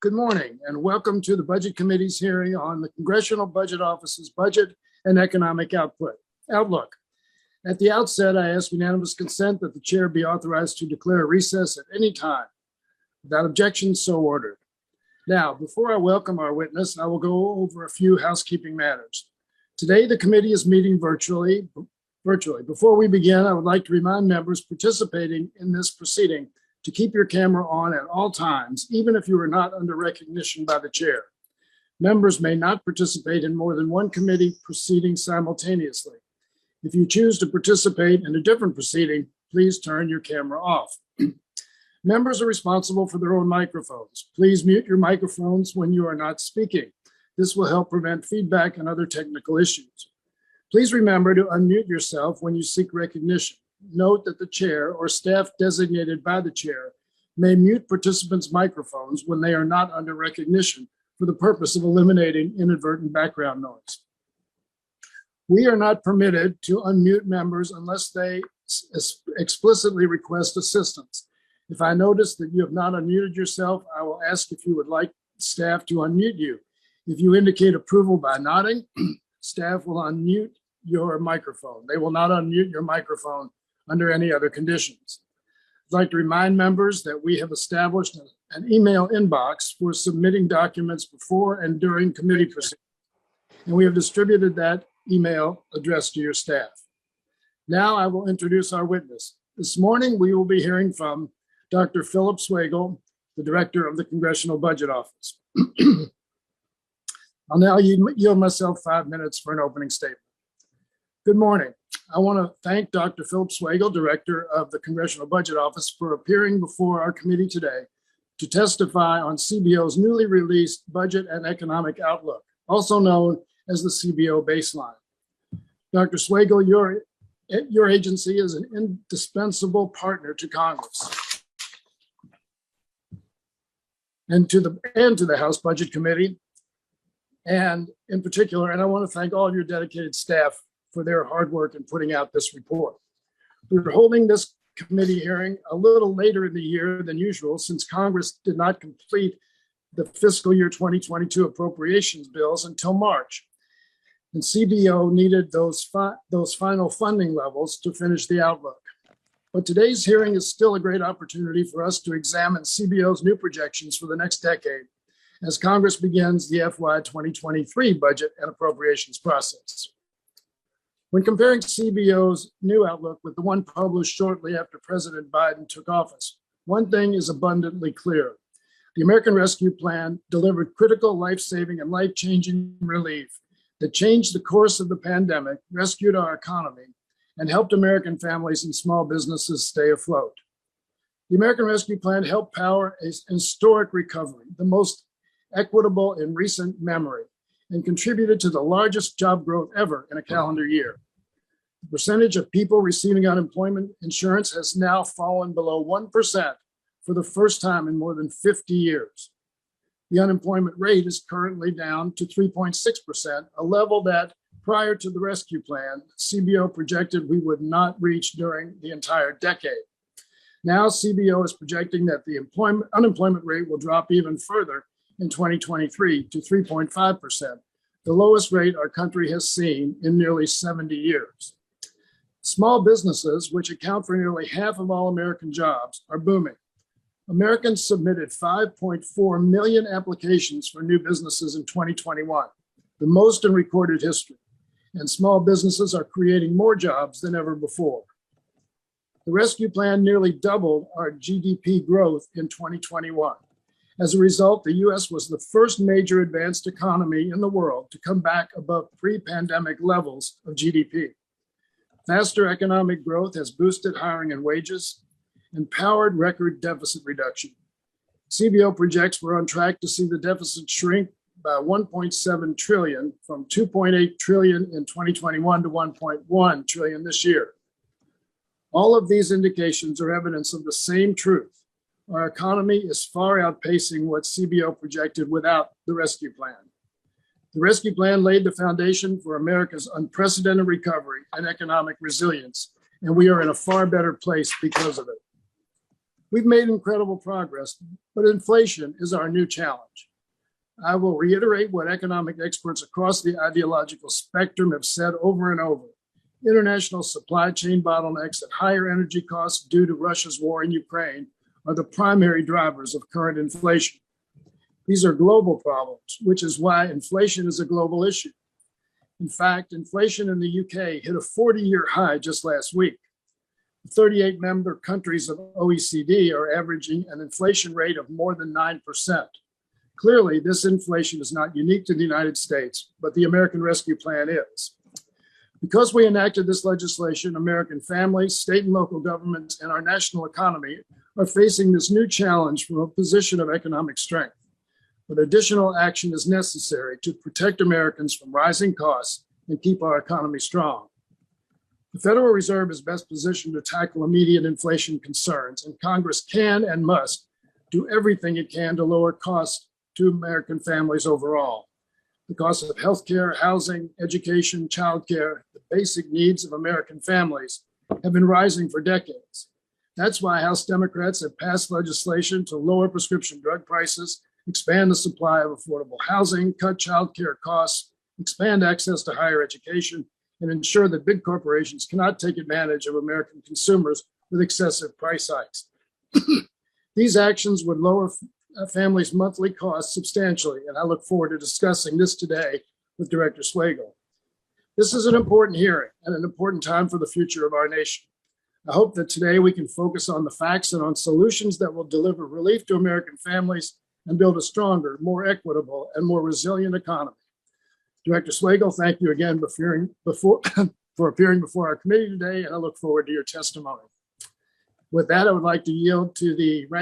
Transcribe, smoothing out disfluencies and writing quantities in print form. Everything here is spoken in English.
Good morning and welcome to the Budget Committee's hearing on the Congressional Budget Office's budget and economic outlook. At the outset, I ask unanimous consent that the chair be authorized to declare a recess at any time. Without objection, so ordered. Now, before I welcome our witness, I will go over a few housekeeping matters. Today, the committee is meeting virtually. Before we begin, I would like to remind members participating in this proceeding to keep your camera on at all times, even if you are not under recognition by the chair. Members may not participate in more than one committee proceeding simultaneously. If you choose to participate in a different proceeding, please turn your camera off. Members are responsible for their own microphones. Please mute your microphones when you are not speaking. This will help prevent feedback and other technical issues. Please remember to unmute yourself when you seek recognition. Note that the chair or staff designated by the chair may mute participants' microphones when they are not under recognition for the purpose of eliminating inadvertent background noise. We are not permitted to unmute members unless they explicitly request assistance. If I notice that you have not unmuted yourself, I will ask if you would like staff to unmute you. If you indicate approval by nodding, staff will unmute your microphone. They will not unmute your microphone under any other conditions. I'd like to remind members that we have established an email inbox for submitting documents before and during committee proceedings, and we have distributed that email address to your staff. Now I will introduce our witness. This morning we will be hearing from Dr. Philip Swagel, the Director of the Congressional Budget Office. I'll now yield myself 5 minutes for an opening statement. Good morning. I want to thank Dr. Philip Swagel, Director of the Congressional Budget Office, for appearing before our committee today to testify on CBO's newly released Budget and Economic Outlook, also known as the CBO Baseline. Dr. Swagel, your agency is an indispensable partner to Congress and to the House Budget Committee, and in particular, and I want to thank all of your dedicated staff for their hard work in putting out this report. We're holding this committee hearing a little later in the year than usual since Congress did not complete the fiscal year 2022 appropriations bills until March. And CBO needed those final funding levels to finish the outlook. But today's hearing is still a great opportunity for us to examine CBO's new projections for the next decade as Congress begins the FY 2023 budget and appropriations process. When comparing CBO's new outlook with the one published shortly after President Biden took office, one thing is abundantly clear. The American Rescue Plan delivered critical life-saving and life-changing relief that changed the course of the pandemic, rescued our economy, and helped American families and small businesses stay afloat. The American Rescue Plan helped power a historic recovery, the most equitable in recent memory, and contributed to the largest job growth ever in a calendar year. The percentage of people receiving unemployment insurance has now fallen below 1% for the first time in more than 50 years. The unemployment rate is currently down to 3.6%, a level that prior to the rescue plan, CBO projected we would not reach during the entire decade. Now CBO is projecting that the unemployment rate will drop even further in 2023 to 3.5%, the lowest rate our country has seen in nearly 70 years. Small businesses, which account for nearly half of all American jobs, are booming. Americans submitted 5.4 million applications for new businesses in 2021, the most in recorded history, and small businesses are creating more jobs than ever before. The rescue plan nearly doubled our GDP growth in 2021. As a result, the U.S. was the first major advanced economy in the world to come back above pre-pandemic levels of GDP. Faster economic growth has boosted hiring and wages and powered record deficit reduction. CBO projects we're on track to see the deficit shrink by 1.7 trillion from 2.8 trillion in 2021 to 1.1 trillion this year. All of these indications are evidence of the same truth. Our economy is far outpacing what CBO projected without the rescue plan. The rescue plan laid the foundation for America's unprecedented recovery and economic resilience, and we are in a far better place because of it. We've made incredible progress, but inflation is our new challenge. I will reiterate what economic experts across the ideological spectrum have said over and over. International supply chain bottlenecks and higher energy costs due to Russia's war in Ukraine are the primary drivers of current inflation. These are global problems, which is why inflation is a global issue. In fact, inflation in the UK hit a 40-year high just last week. 38 member countries of OECD are averaging an inflation rate of more than 9%. Clearly, this inflation is not unique to the United States, but the American Rescue Plan is. Because we enacted this legislation, American families, state and local governments, and our national economy are facing this new challenge from a position of economic strength. But additional action is necessary to protect Americans from rising costs and keep our economy strong. The Federal Reserve is best positioned to tackle immediate inflation concerns, and Congress can and must do everything it can to lower costs to American families overall. The cost of healthcare, housing, education, childcare, the basic needs of American families have been rising for decades. That's why House Democrats have passed legislation to lower prescription drug prices, expand the supply of affordable housing, cut childcare costs, expand access to higher education, and ensure that big corporations cannot take advantage of American consumers with excessive price hikes. These actions would lower families' monthly costs substantially, and I look forward to discussing this today with Director Swagel. This is an important hearing and an important time for the future of our nation. I hope that today we can focus on the facts and on solutions that will deliver relief to American families and build a stronger, more equitable, and more resilient economy. Director Swagel, thank you again for appearing before our committee today, and I look forward to your testimony. With that, I would like to yield to the ranking